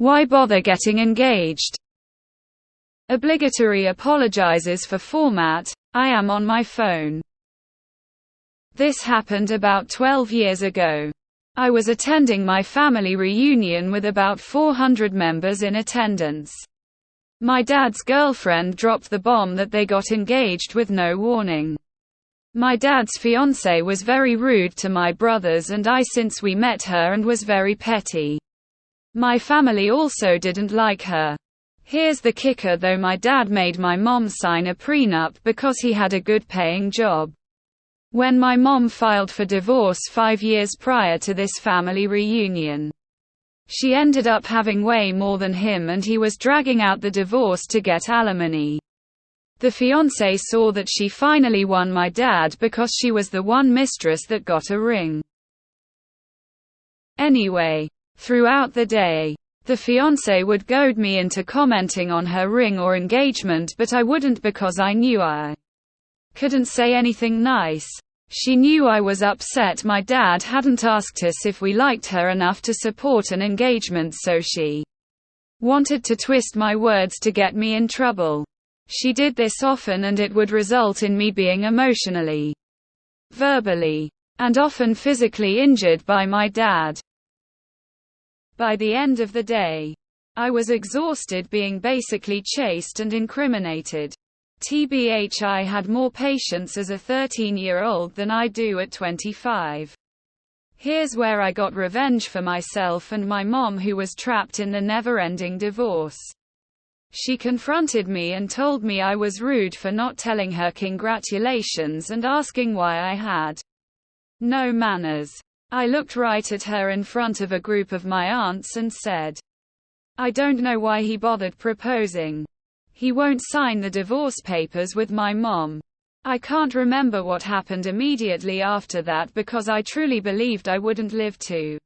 Why bother getting engaged? Obligatory apologizes for format. I am on my phone. This happened about 12 years ago. I was attending my family reunion with about 400 members in attendance. My dad's girlfriend dropped the bomb that they got engaged with no warning. My dad's fiancée was very rude to my brothers and I since we met her and was very petty. My family also didn't like her. Here's the kicker though, my dad made my mom sign a prenup because he had a good paying job. When my mom filed for divorce 5 years prior to this family reunion, she ended up having way more than him and he was dragging out the divorce to get alimony. The fiancée saw that she finally won my dad because she was the one mistress that got a ring. Anyway, throughout the day, the fiancée would goad me into commenting on her ring or engagement, but I wouldn't because I knew I couldn't say anything nice. She knew I was upset my dad hadn't asked us if we liked her enough to support an engagement, so she wanted to twist my words to get me in trouble. She did this often and it would result in me being emotionally, verbally, and often physically injured by my dad. By the end of the day, I was exhausted being basically chased and incriminated. TBH, I had more patience as a 13-year-old than I do at 25. Here's where I got revenge for myself and my mom, who was trapped in the never-ending divorce. She confronted me and told me I was rude for not telling her congratulations and asking why I had no manners. I looked right at her in front of a group of my aunts and said, "I don't know why he bothered proposing. He won't sign the divorce papers with my mom." I can't remember what happened immediately after that because I truly believed I wouldn't live to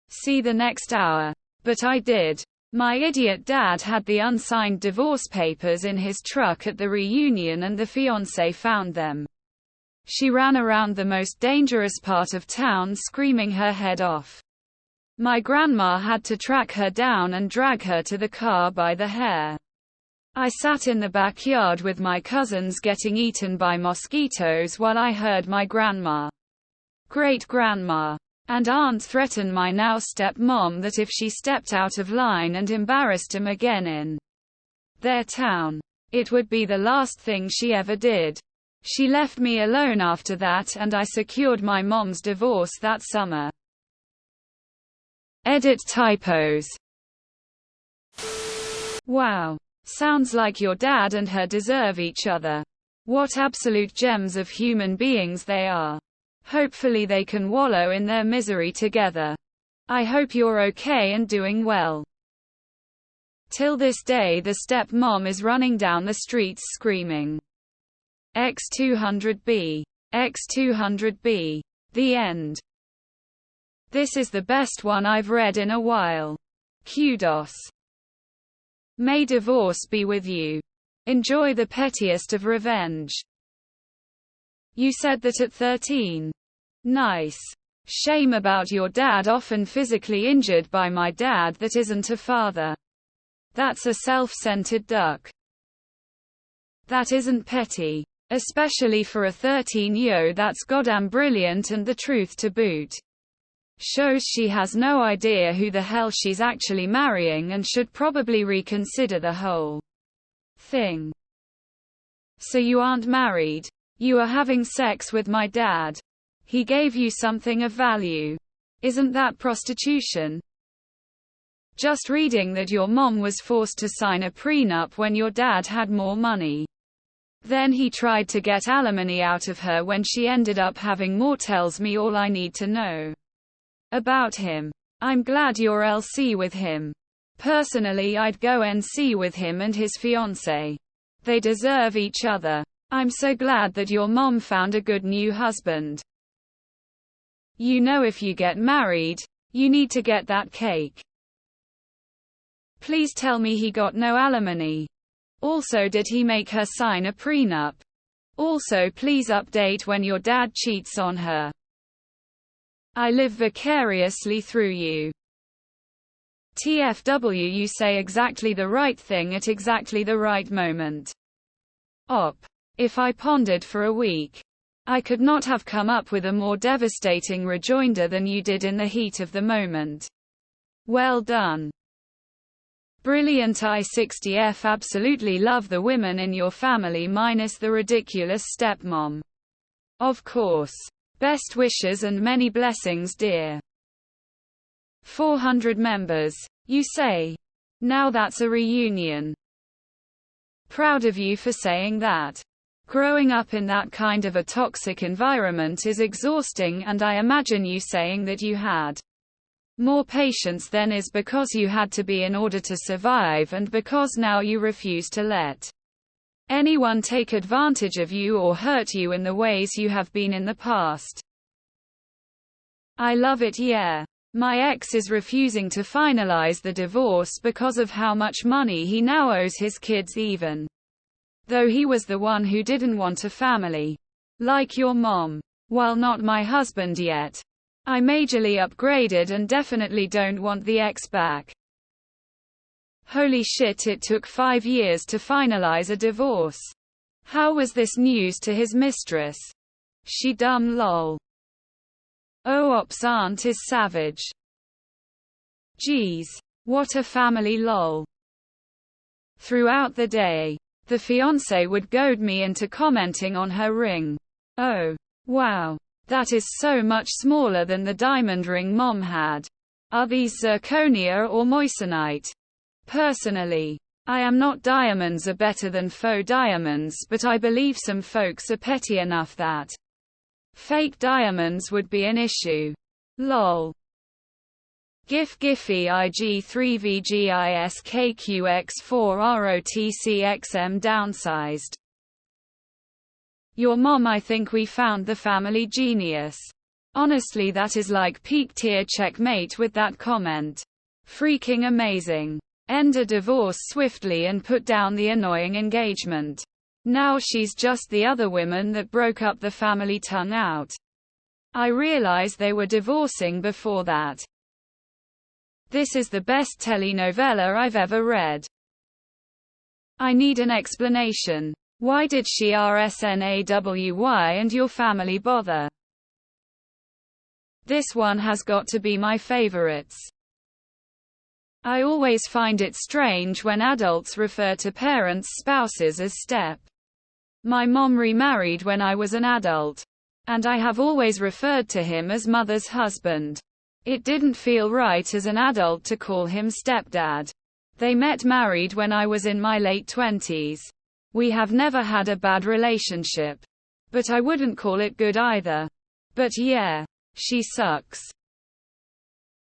see the next hour. But I did. My idiot dad had the unsigned divorce papers in his truck at the reunion and the fiancée found them. She ran around the most dangerous part of town screaming her head off. My grandma had to track her down and drag her to the car by the hair. I sat in the backyard with my cousins getting eaten by mosquitoes while I heard my grandma, great-grandma, and aunt threaten my now stepmom that if she stepped out of line and embarrassed him again in their town, it would be the last thing she ever did. She left me alone after that and I secured my mom's divorce that summer. Edit typos. Wow. Sounds like your dad and her deserve each other. What absolute gems of human beings they are. Hopefully they can wallow in their misery together. I hope you're okay and doing well. Till this day the stepmom is running down the streets screaming, X200B, X200B. The end. This is the best one I've read in a while. Kudos. May divorce be with you. Enjoy the pettiest of revenge. You said that at 13. Nice. Shame about your dad, often physically injured by my dad that isn't a father. That's a self-centered duck. That isn't petty. Especially for a 13-year-old, that's goddamn brilliant and the truth to boot. Shows she has no idea who the hell she's actually marrying and should probably reconsider the whole thing. So you aren't married. You are having sex with my dad. He gave you something of value. Isn't that prostitution? Just reading that your mom was forced to sign a prenup when your dad had more money. Then he tried to get alimony out of her when she ended up having more tells me all I need to know about him. I'm glad you're LC with him. Personally, I'd go NC with him and his fiancée. They deserve each other. I'm so glad that your mom found a good new husband. You know, if you get married, you need to get that cake. Please tell me he got no alimony. Also, did he make her sign a prenup? Also, please update when your dad cheats on her. I live vicariously through you. TFW, you say exactly the right thing at exactly the right moment. Op. If I pondered for a week, I could not have come up with a more devastating rejoinder than you did in the heat of the moment. Well done. Brilliant. I60F absolutely love the women in your family minus the ridiculous stepmom. Of course. Best wishes and many blessings, dear. 400 members. You say. Now that's a reunion. Proud of you for saying that. Growing up in that kind of a toxic environment is exhausting, and I imagine you saying that you had more patience then is because you had to be in order to survive, and because now you refuse to let anyone take advantage of you or hurt you in the ways you have been in the past. I love it. Yeah. My ex is refusing to finalize the divorce because of how much money he now owes his kids, even though he was the one who didn't want a family. Like your mom. While not my husband yet, I majorly upgraded and definitely don't want the ex back. Holy shit, it took 5 years to finalize a divorce. How was this news to his mistress? She dumb lol. Oh, Op's aunt is savage. Geez. What a family lol. Throughout the day, the fiancé would goad me into commenting on her ring. Oh. Wow. That is so much smaller than the diamond ring mom had. Are these zirconia or moissanite? Personally, I am not diamonds are better than faux diamonds, but I believe some folks are petty enough that fake diamonds would be an issue. Lol. GIF Giphy IG3VGISKQX4ROTCXM downsized. Your mom, I think we found the family genius. Honestly, that is like peak tier checkmate with that comment. Freaking amazing. End a divorce swiftly and put down the annoying engagement. Now she's just the other women that broke up the family. Tongue out. I realize they were divorcing before that. This is the best telenovela I've ever read. I need an explanation. Why did she RSNAWY and your family bother? This one has got to be my favorites. I always find it strange when adults refer to parents' spouses as step. My mom remarried when I was an adult, and I have always referred to him as mother's husband. It didn't feel right as an adult to call him stepdad. They met married when I was in my late 20s. We have never had a bad relationship. But I wouldn't call it good either. But yeah, she sucks.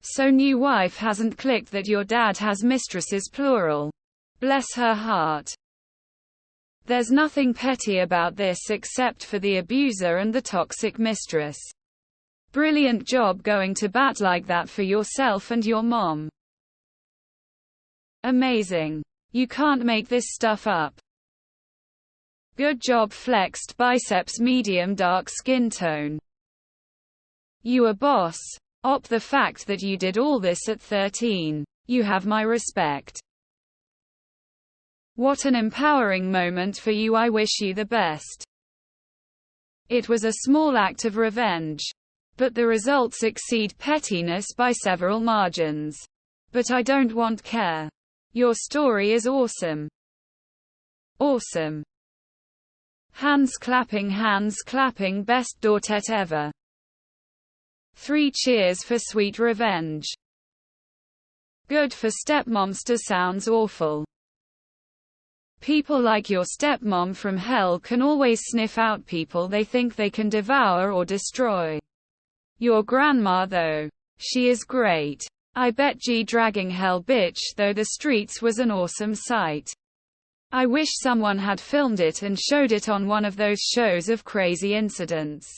So new wife hasn't clicked that your dad has mistresses plural. Bless her heart. There's nothing petty about this except for the abuser and the toxic mistress. Brilliant job going to bat like that for yourself and your mom. Amazing. You can't make this stuff up. Good job. Flexed biceps, medium dark skin tone. You a boss. Op, the fact that you did all this at 13. You have my respect. What an empowering moment for you. I wish you the best. It was a small act of revenge. But the results exceed pettiness by several margins. But I don't want care. Your story is awesome. Awesome. Hands clapping, best daughtet ever. 3 cheers for sweet revenge. Good for stepmomster sounds awful. People like your stepmom from hell can always sniff out people they think they can devour or destroy. Your grandma though. She is great. I bet G dragging hell bitch though the streets was an awesome sight. I wish someone had filmed it and showed it on one of those shows of crazy incidents.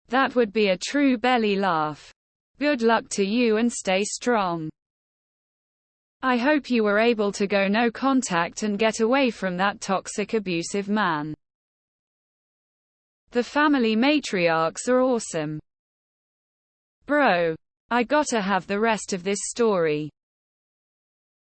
That would be a true belly laugh. Good luck to you and stay strong. I hope you were able to go no contact and get away from that toxic abusive man. The family matriarchs are awesome. Bro. I gotta have the rest of this story.